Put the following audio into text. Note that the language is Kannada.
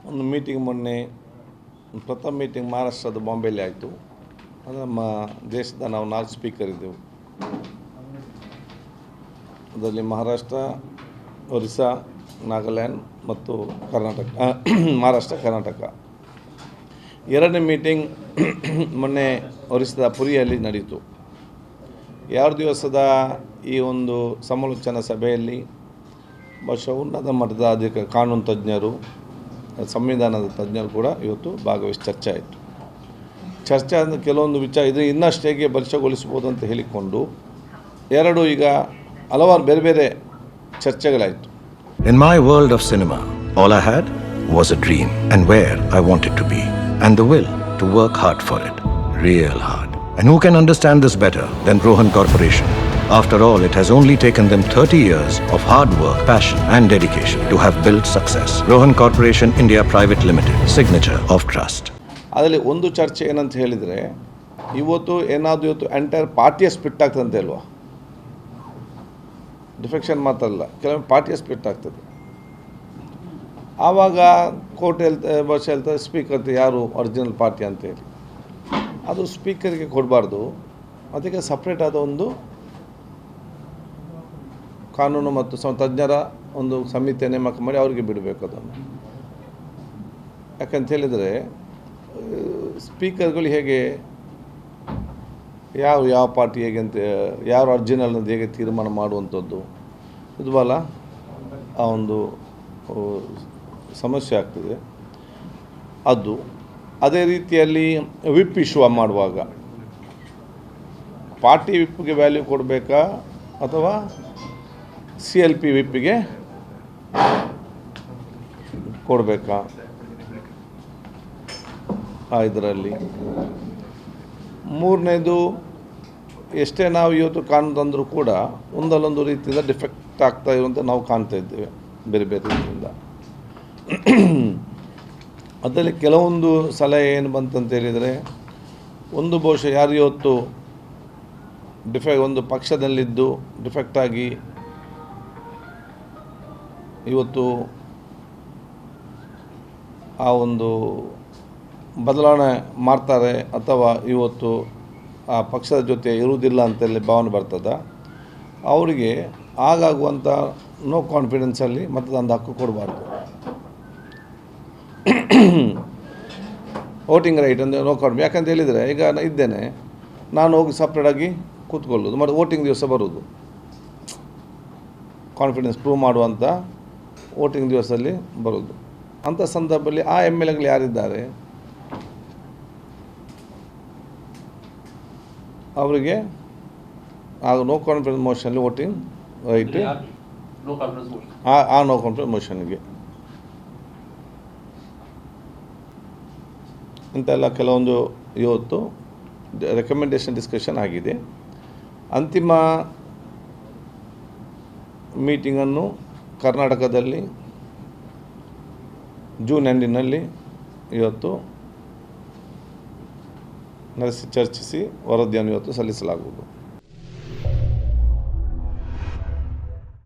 ಒಂದು ಮೀಟಿಂಗ್ ಮೊನ್ನೆ ಪ್ರಥಮ ಮೀಟಿಂಗ್ ಮಹಾರಾಷ್ಟ್ರದ ಬಾಂಬೆಯಲ್ಲಿ ಆಯಿತು. ಅದು ನಮ್ಮ ದೇಶದ ನಾವು 4 ಸ್ಪೀಕರ್ ಇದ್ದೆವು. ಅದರಲ್ಲಿ ಮಹಾರಾಷ್ಟ್ರ, ಒರಿಸ್ಸಾ, ನಾಗಾಲ್ಯಾಂಡ್ ಮತ್ತು ಕರ್ನಾಟಕ, ಮಹಾರಾಷ್ಟ್ರ ಕರ್ನಾಟಕ. ಎರಡನೇ ಮೀಟಿಂಗ್ ಮೊನ್ನೆ ಒರಿಸ್ಸಾದ ಪುರಿಯಲ್ಲಿ ನಡೆಯಿತು. 2 ದಿವಸದ ಈ ಒಂದು ಸಮಾಲೋಚನಾ ಸಭೆಯಲ್ಲಿ ಬಹುಶಃ ಉನ್ನತ ಮಟ್ಟದ ಕಾನೂನು ತಜ್ಞರು, ಸಂವಿಧಾನದ ತಜ್ಞರು ಕೂಡ ಇವತ್ತು ಭಾಗವಹಿಸಿ ಚರ್ಚೆ ಆಯಿತು. ಚರ್ಚೆ ಆದ ಕೆಲವೊಂದು ವಿಚಾರ ಇದು ಇನ್ನಷ್ಟು ಹೇಗೆ ಬಲಿಷ್ಠಗೊಳಿಸ್ಬೋದು ಅಂತ ಹೇಳಿಕೊಂಡು ಈಗ ಹಲವಾರು ಬೇರೆ ಬೇರೆ ಚರ್ಚೆಗಳಾಯಿತು. In my world of cinema, all I had was a dream and where I wanted to be and the will to work hard for it, real hard. And who can understand this better than Rohan Corporation? After all, it has only taken them 30 years of hard work, passion and dedication to have built success. Rohan Corporation India Private Limited, signature of trust. ಅದರಲ್ಲಿ ಒಂದು ಚರ್ಚೆ ಏನಂತ ಹೇಳಿದರೆ, ಇವತ್ತು ಎಂಟೈರ್ ಪಾರ್ಟಿಯ ಸ್ಪ್ಲಿಟ್ ಆಗ್ತದೆ ಅಂತ ಅಲ್ವಾ, ಡಿಫೆಕ್ಷನ್ ಮಾತ್ರ ಅಲ್ಲ, ಕೆಲವೊಮ್ಮೆ ಪಾರ್ಟಿಯ ಸ್ಪ್ಲಿಟ್ ಆಗ್ತದೆ. ಆವಾಗ ಕೋರ್ಟ್ ಹೇಳ್ತಾರೆ ಸ್ಪೀಕರ್ ಯಾರು ಒರಿಜಿನಲ್ ಪಾರ್ಟಿ ಅಂತೇಳಿ, ಅದು ಸ್ಪೀಕರ್ಗೆ ಕೊಡಬಾರ್ದು, ಅದಕ್ಕೆ ಸಪ್ರೇಟ್ ಆದ ಒಂದು ಕಾನೂನು ಮತ್ತು ತಜ್ಞರ ಒಂದು ಸಮಿತಿ ನೇಮಕ ಮಾಡಿ ಅವರಿಗೆ ಬಿಡಬೇಕು ಅದನ್ನು. ಯಾಕಂತ ಹೇಳಿದರೆ ಸ್ಪೀಕರ್ಗಳು ಹೇಗೆ ಯಾವ ಪಾರ್ಟಿ ಹೇಗೆ ಅಂತ ಯಾರು ಒರಿಜಿನಲ್ ಅಂತ ಹೇಗೆ ತೀರ್ಮಾನ ಮಾಡುವಂಥದ್ದು ಇದು ಬಲ್ಲ ಆ ಒಂದು ಸಮಸ್ಯೆ ಆಗ್ತದೆ. ಅದು ಅದೇ ರೀತಿಯಲ್ಲಿ ವಿಪ್ ಇಶ್ಯೂ ಮಾಡುವಾಗ ಪಾರ್ಟಿ ವಿಪ್ಗೆ ವ್ಯಾಲ್ಯೂ ಕೊಡಬೇಕಾ ಅಥವಾ CLP ವಿಪ್ಪಿಗೆ ಕೊಡಬೇಕಾ? ಇದರಲ್ಲಿ ಮೂರನೇದು, ಎಷ್ಟೇ ನಾವು ಇವತ್ತು ಕಾನೂನು ತಂದರೂ ಕೂಡ ಒಂದಲ್ಲೊಂದು ರೀತಿಯಿಂದ ಡಿಫೆಕ್ಟ್ ಆಗ್ತಾ ಇರುವಂಥ ನಾವು ಕಾಣ್ತಾ ಇದ್ದೇವೆ ಬೇರೆ ಬೇರೆ ರೀತಿಯಿಂದ. ಅದರಲ್ಲಿ ಕೆಲವೊಂದು ಸಲಹೆ ಏನು ಬಂತಂತ ಹೇಳಿದರೆ, ಒಂದು ಬಹುಶಃ ಯಾರು ಇವತ್ತು ಒಂದು ಪಕ್ಷದಲ್ಲಿದ್ದು ಡಿಫೆಕ್ಟಾಗಿ ಇವತ್ತು ಆ ಒಂದು ಬದಲಾವಣೆ ಮಾಡ್ತಾರೆ ಅಥವಾ ಇವತ್ತು ಆ ಪಕ್ಷದ ಜೊತೆ ಇರುವುದಿಲ್ಲ ಅಂತೇಳಿ ಭಾವನೆ ಬರ್ತದೆ, ಅವರಿಗೆ ಆಗಾಗುವಂಥ ನೋ ಕಾನ್ಫಿಡೆನ್ಸಲ್ಲಿ ಮತದಾನದ ಹಕ್ಕು ಕೊಡಬಾರ್ದು. ವೋಟಿಂಗ್ ರೈಟ್ ಅಂದರೆ ನೋ ಕಾನ್ಫಿಡೆನ್ಸ್. ಯಾಕಂತ ಹೇಳಿದರೆ ಈಗ ಇದ್ದೇನೆ ನಾನು ಹೋಗಿ ಸಪ್ರೇಟಾಗಿ ಕೂತ್ಕೊಳ್ಳೋದು ಮತ್ತು ವೋಟಿಂಗ್ ದಿವಸ ಬರೋದು, ಕಾನ್ಫಿಡೆನ್ಸ್ ಪ್ರೂವ್ ಮಾಡುವಂಥ ವೋಟಿಂಗ್ ದಿವಸದಲ್ಲಿ ಬರೋದು. ಅಂಥ ಸಂದರ್ಭದಲ್ಲಿ ಆ MLAಗಳು ಯಾರಿದ್ದಾರೆ ಅವರಿಗೆ ಆಗ ನೋ ಕಾನ್ಫಿಡೆನ್ಸ್ ಮೋಷನಲ್ಲಿ ವೋಟಿಂಗ್ ರೈಟ್, ಆ ನೋ ಕಾನ್ಫಿಡೆನ್ಸ್ ಮೋಷನ್ಗೆ ಇಂತೆಲ್ಲ ಕೆಲವೊಂದು ಇವತ್ತು ರೆಕಮೆಂಡೇಶನ್ ಡಿಸ್ಕಷನ್ ಆಗಿದೆ. ಅಂತಿಮ ಮೀಟಿಂಗನ್ನು ಕರ್ನಾಟಕದಲ್ಲಿ ಜೂನ್ ಎಂಡಿನಲ್ಲಿ ಇವತ್ತು ಚರ್ಚಿಸಿ ವರದಿಯನ್ನು ಇವತ್ತು ಸಲ್ಲಿಸಲಾಗುವುದು.